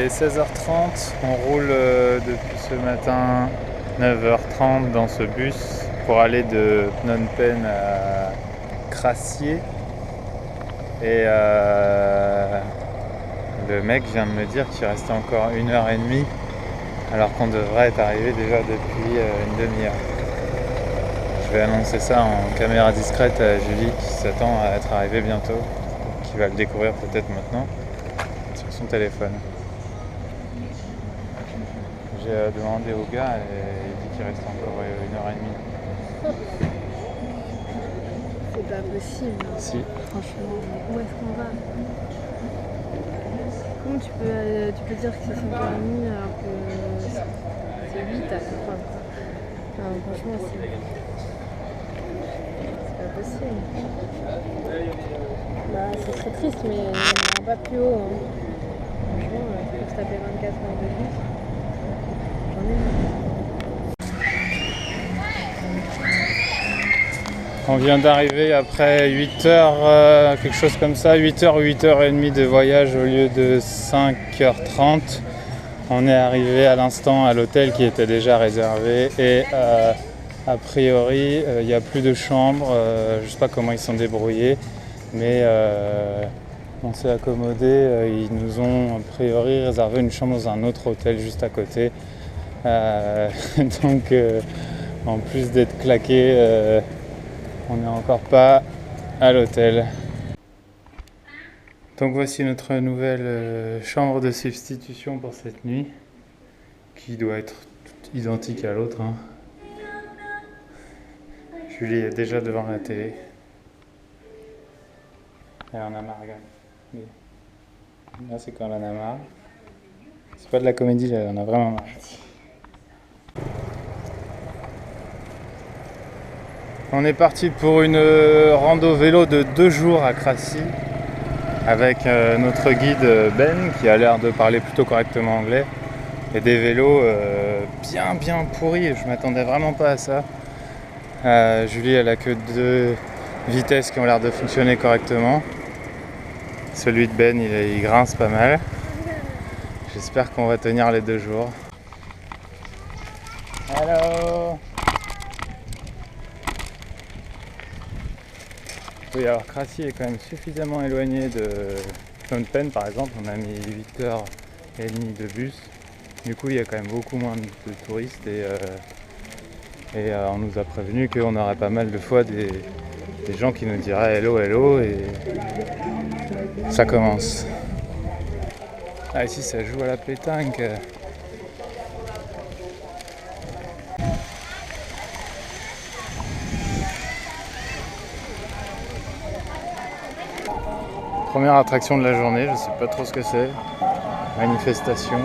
est 16h30, on roule depuis ce matin 9h30 dans ce bus pour aller de Phnom Penh à Krassier. Et le mec vient de me dire qu'il restait encore 1h30 alors qu'on devrait être arrivé déjà depuis une demi-heure. Je vais annoncer ça en caméra discrète à Julie qui s'attend à être arrivée bientôt, qui va le découvrir peut-être maintenant sur son téléphone. J'ai demandé au gars et il dit qu'il reste encore 1h30. C'est pas possible. Si. Franchement, où est-ce qu'on va? Comment tu peux dire que c'est 5h30 alors que c'est 8 à la fin? Non, franchement, c'est pas possible. Bah, c'est très triste, mais il n'y en aura pas plus haut. Hein. Franchement, pour se taper 24 heures de bus, j'en ai marre. On vient d'arriver après 8h, quelque chose comme ça, 8h ou 8h30 de voyage au lieu de 5h30. On est arrivé à l'instant à l'hôtel qui était déjà réservé et a priori il n'y a plus de chambre, je ne sais pas comment ils sont débrouillés, mais on s'est accommodé, ils nous ont a priori réservé une chambre dans un autre hôtel juste à côté. Donc en plus d'être claqué, on n'est encore pas à l'hôtel. Donc voici notre nouvelle chambre de substitution pour cette nuit, qui doit être identique à l'autre. Hein. Julie est déjà devant la télé. Elle en a marre, regarde. Là c'est quand elle en a marre. C'est pas de la comédie, elle en a vraiment marre. On est parti pour une rando vélo de 2 jours à Krassier avec notre guide Ben qui a l'air de parler plutôt correctement anglais et des vélos bien pourris, je m'attendais vraiment pas à ça. Julie elle a que 2 vitesses qui ont l'air de fonctionner correctement. Celui de Ben il grince pas mal. J'espère qu'on va tenir les 2 jours. Hello. Oui, alors Krassier est quand même suffisamment éloigné de Phnom Penh par exemple, on a mis 8h30 de bus, du coup il y a quand même beaucoup moins de touristes et on nous a prévenu qu'on aurait pas mal de fois des gens qui nous diraient hello et ça commence. Ah ici ça joue à la pétanque. Première attraction de la journée, je sais pas trop ce que c'est. Manifestation.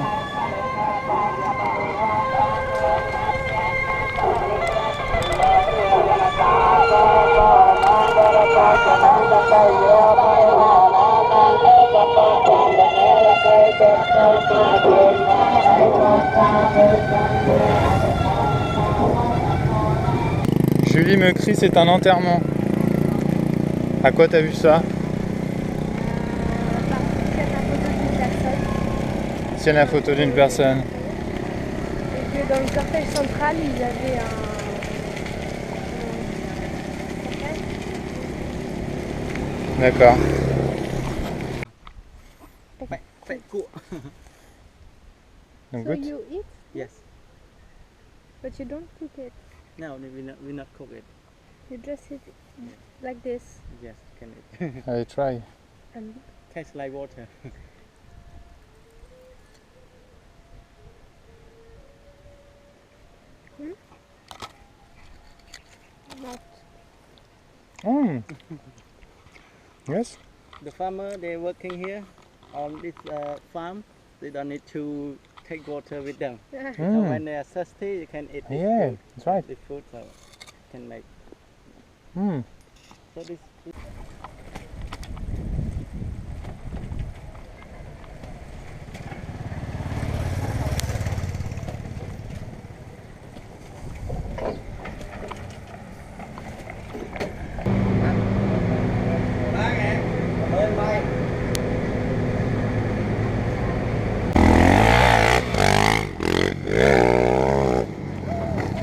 Julie me crie, c'est un enterrement. À quoi t'as vu ça? Tiens la photo d'une personne. Et que dans le cortège central, ils avaient D'accord. Donc So good? you eat, Yes. but you don't cook it. No, we not cook it. You just eat like this. Yes, can it I try. And tastes like water. not. Yes? The farmer they working here on this farm. They don't need to take water with them. So when they are thirsty, you can eat this Yeah, food. that's right. This food so can make. So this.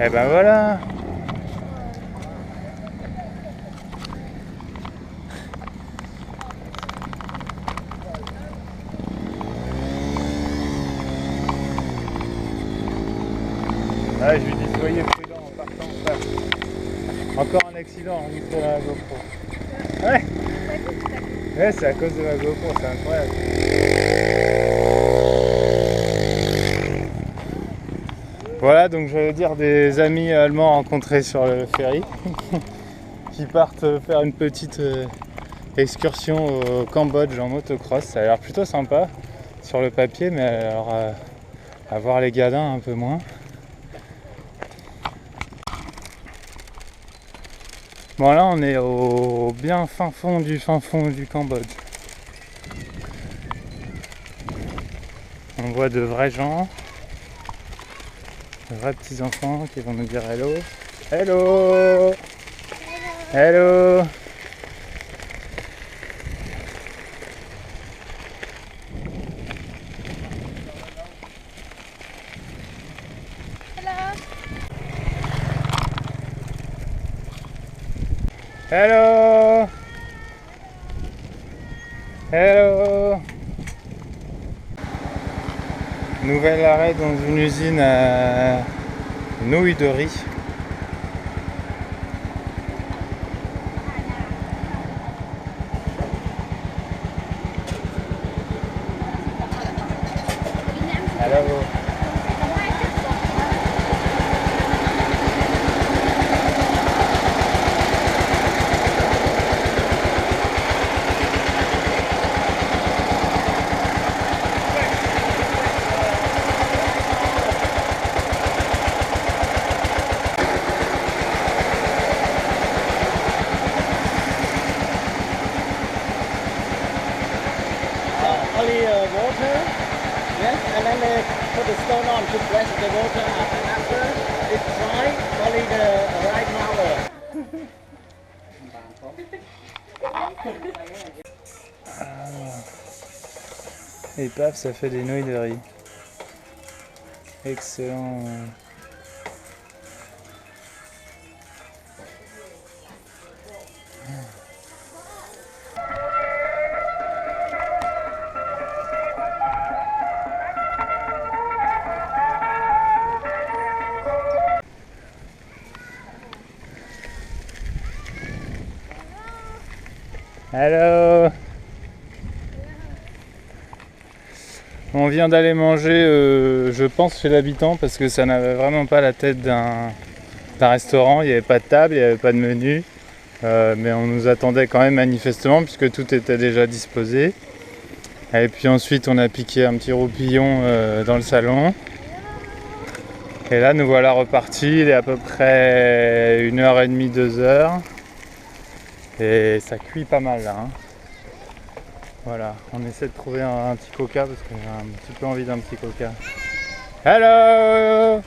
Et ben voilà. Ah, je lui dis soyez prudent en partant, frère. Encore un accident en montrant la GoPro. Ouais. Ouais, c'est à cause de la GoPro, c'est incroyable. Voilà, donc je vais dire des amis allemands rencontrés sur le ferry qui partent faire une petite excursion au Cambodge en motocross. Ça a l'air plutôt sympa sur le papier, mais alors à voir les gadins un peu moins. Bon, là on est au bien fin fond du Cambodge. On voit de vrais gens, de vrais petits enfants qui vont nous dire hello. Hello. Hello. Hello. Hello. Nouvel arrêt dans une usine à nouilles de riz. Hello. Only water, yes, and then they put the stone on to press the water, and after it's dry, only the right power. Et paf, ça fait des nouilles de riz. Excellent. Hello. On vient d'aller manger, je pense, chez l'habitant parce que ça n'avait vraiment pas la tête d'un restaurant. Il n'y avait pas de table, il n'y avait pas de menu. Mais on nous attendait quand même manifestement puisque tout était déjà disposé. Et puis ensuite on a piqué un petit roupillon dans le salon. Et là nous voilà repartis, il est à peu près 1h30, 2h. Et ça cuit pas mal là. Hein. Voilà, on essaie de trouver un petit coca parce que j'ai un petit peu envie d'un petit coca. Hello!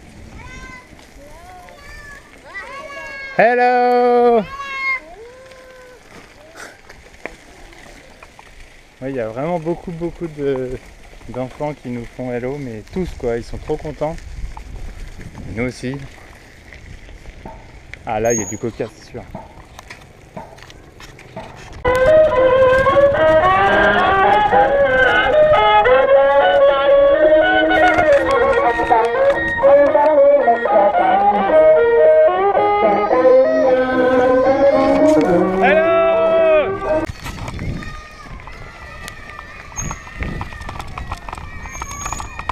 Hello! Oui, il y a vraiment beaucoup d'enfants qui nous font hello, mais tous quoi, ils sont trop contents. Et nous aussi. Ah là, il y a du coca, c'est sûr.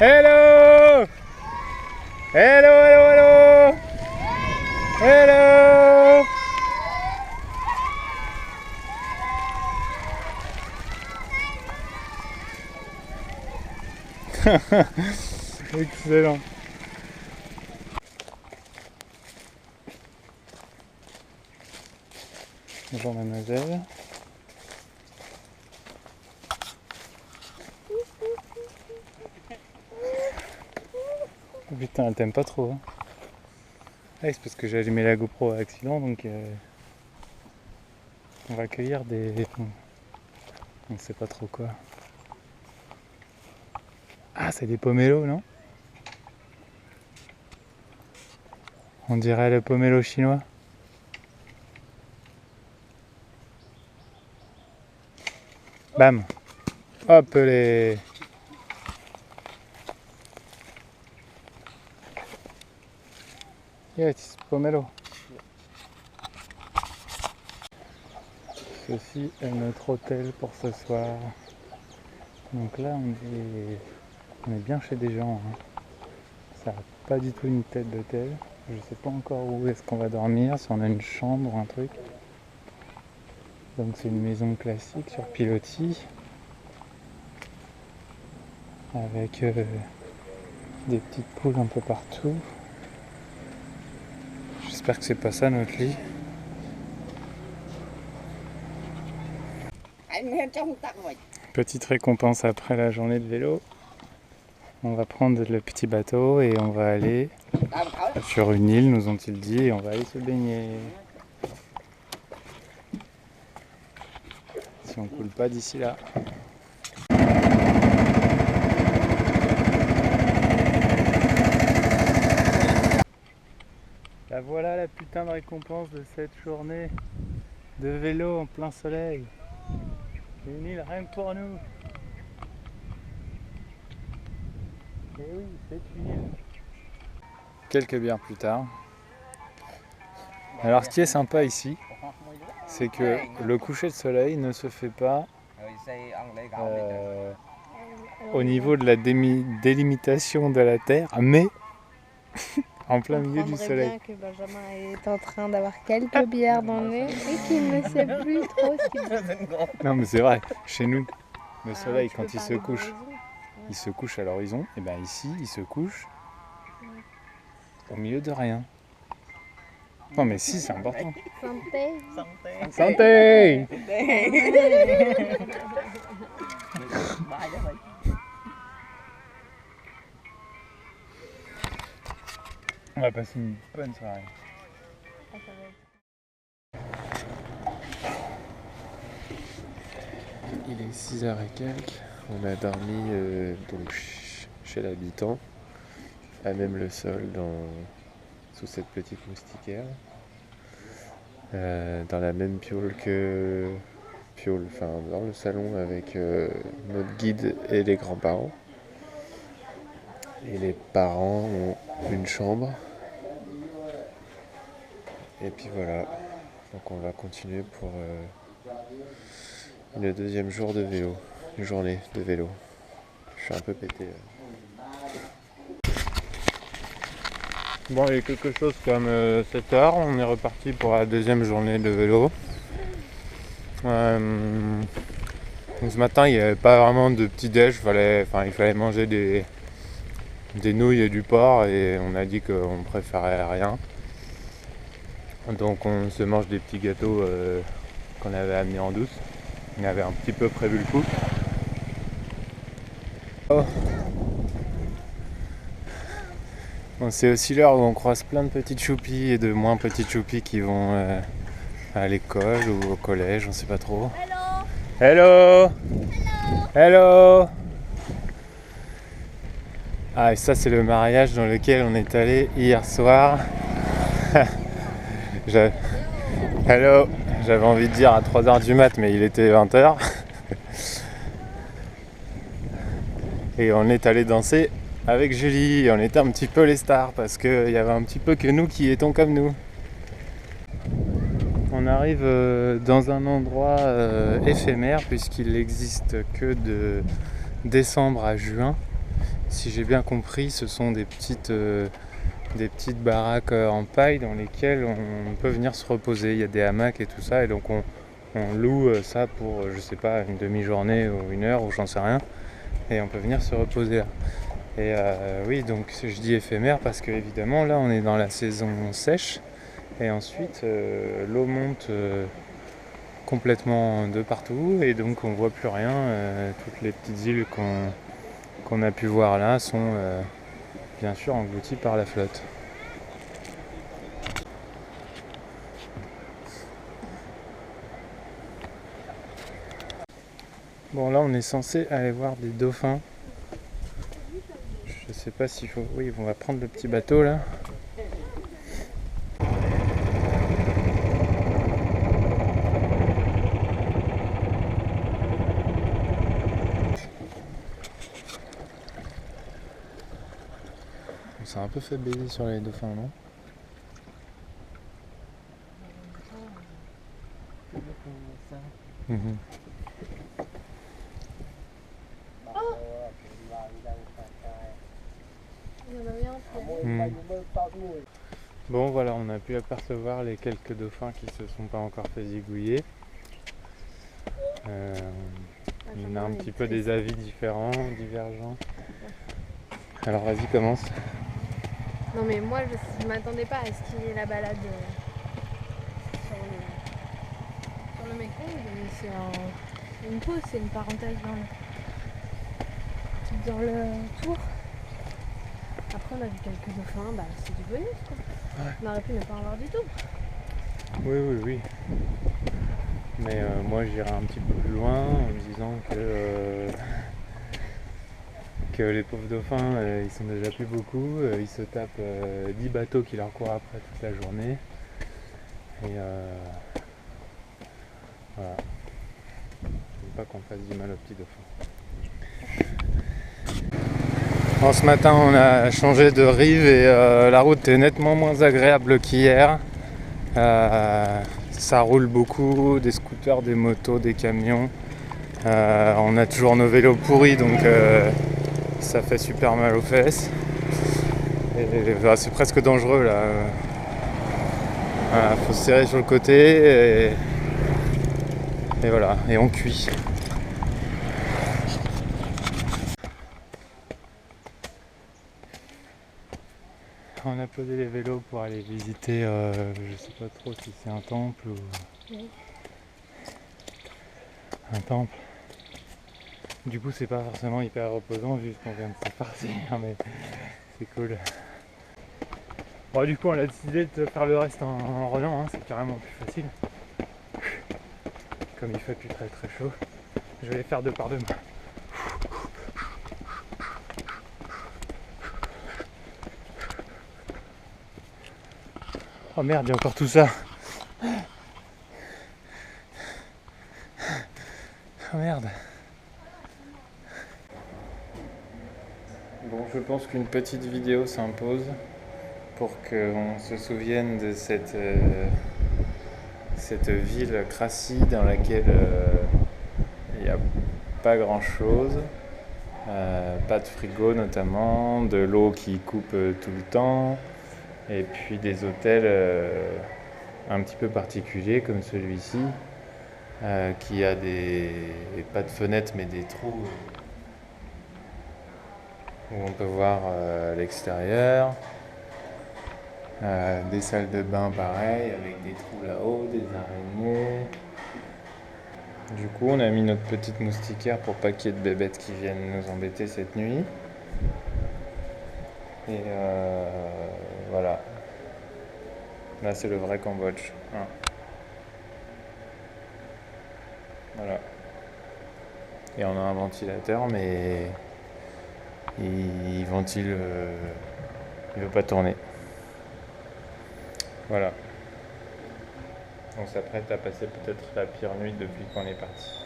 Hello! Hello, hello, hello! Hello! Excellent. Bonjour mademoiselle. Oh, putain, elle t'aime pas trop. Hein. Ouais, c'est parce que j'ai allumé la GoPro à accident, donc on va accueillir des... On sait pas trop quoi. Ah, c'est des pomelos, non? On dirait le pomelo chinois. Bam. Hop les. Yes, pomelo. Ceci est notre hôtel pour ce soir. Donc là on est bien chez des gens. Hein. Ça n'a pas du tout une tête d'hôtel. Je sais pas encore où est-ce qu'on va dormir, si on a une chambre ou un truc. Donc c'est une maison classique sur pilotis. Avec des petites poules un peu partout. J'espère que c'est pas ça notre lit. Petite récompense après la journée de vélo. On va prendre le petit bateau et on va aller sur une île, nous ont-ils dit, et on va aller se baigner. Si on coule pas d'ici là. La voilà la putain de récompense de cette journée de vélo en plein soleil. Une île rien que pour nous. Et oui, c'est une île. Quelques bières plus tard. Alors ce qui est sympa ici, c'est que le coucher de soleil ne se fait pas au niveau de la délimitation de la Terre, mais en plein milieu du soleil. Bien que Benjamin est en train d'avoir quelques bières dans le nez et qu'il ne sait plus trop ce qu'il dit. Non mais c'est vrai, chez nous, le soleil quand il se couche à l'horizon, et bien ici il se couche au milieu de rien. Non mais si, c'est important. Santé. Santé. On va passer une bonne soirée. Il est 6h et quelques. On a dormi donc chez l'habitant, à même le sol, sous cette petite moustiquaire, dans la même piole dans le salon avec notre guide et les grands-parents. Et les parents ont une chambre. Et puis voilà, donc on va continuer pour le deuxième jour de vélo, une journée de vélo. Je suis un peu pété. Bon, il y a quelque chose comme 7 heures, on est reparti pour la deuxième journée de vélo. Donc ce matin il n'y avait pas vraiment de petit déj, il fallait manger des nouilles et du porc et on a dit qu'on préférait rien. Donc on se mange des petits gâteaux qu'on avait amenés en douce. On avait un petit peu prévu le coup. Oh. Bon, c'est aussi l'heure où on croise plein de petites choupis et de moins petites choupis qui vont à l'école ou au collège, on sait pas trop. Hello. Hello. Ah et ça c'est le mariage dans lequel on est allé hier soir. Hello. J'avais envie de dire à 3h du mat mais il était 20h. Et on est allé danser avec Julie et on était un petit peu les stars parce qu'il y avait un petit peu que nous qui étions comme nous. On arrive dans un endroit éphémère puisqu'il n'existe que de décembre à juin. Si j'ai bien compris, ce sont des petites baraques en paille dans lesquelles on peut venir se reposer. Il y a des hamacs et tout ça et donc on loue ça pour, je sais pas, une demi-journée ou une heure ou j'en sais rien. Et on peut venir se reposer là. Et oui, donc je dis éphémère parce que évidemment là on est dans la saison sèche. Et ensuite, l'eau monte complètement de partout et donc on voit plus rien. Toutes les petites îles qu'on a pu voir là sont bien sûr englouties par la flotte. Bon là on est censé aller voir des dauphins. Je sais pas s'il faut... Oui, on va prendre le petit bateau là. peu fait baiser sur les dauphins, non? Mhm. Il y en a bien en Mhm. Bon voilà, on a pu apercevoir les quelques dauphins qui se sont pas encore fait zigouiller. Il y en a un petit peu des avis différents, divergents. Alors vas-y, commence. Non mais moi je m'attendais pas à ce qu'il y ait la balade sur le Mekong, mais c'est une pause, c'est une parenthèse dans le tour. Après on a vu quelques dauphins, bah c'est du bonus quoi. Ouais. On aurait pu ne pas en voir du tout. Oui. Mais moi j'irai un petit peu plus loin en me disant que les pauvres dauphins ils sont déjà plus beaucoup, ils se tapent 10 bateaux qui leur courent après toute la journée. Et voilà. Je veux pas qu'on fasse du mal aux petits dauphins. Ce matin on a changé de rive et la route est nettement moins agréable qu'hier. Ça roule beaucoup, des scooters, des motos, des camions. On a toujours nos vélos pourris donc ça fait super mal aux fesses. Et c'est presque dangereux là. Voilà, faut se serrer sur le côté et voilà, et on cuit. On a posé les vélos pour aller visiter, je sais pas trop si c'est un temple ou... Oui. Un temple. Du coup c'est pas forcément hyper reposant vu ce qu'on vient de se farcir, mais c'est cool. Bon, du coup on a décidé de faire le reste en relant, hein, c'est carrément plus facile. Comme il fait plus très chaud, je vais les faire deux par deux. Oh merde, il y a encore tout ça. Oh merde. Bon, je pense qu'une petite vidéo s'impose pour qu'on se souvienne de cette ville Crassy dans laquelle il n'y a pas grand chose. Pas de frigo notamment, de l'eau qui coupe tout le temps, et puis des hôtels un petit peu particuliers comme celui-ci, qui a pas de fenêtres mais des trous où on peut voir l'extérieur. Des salles de bain pareil, avec des trous là-haut, des araignées. Du coup, on a mis notre petite moustiquaire pour pas qu'il y ait de bébêtes qui viennent nous embêter cette nuit. Et voilà. Là, c'est le vrai Cambodge. Hein. Voilà. Et on a un ventilateur, mais il ventile. Il veut pas tourner. Voilà. On s'apprête à passer peut-être la pire nuit depuis qu'on est parti.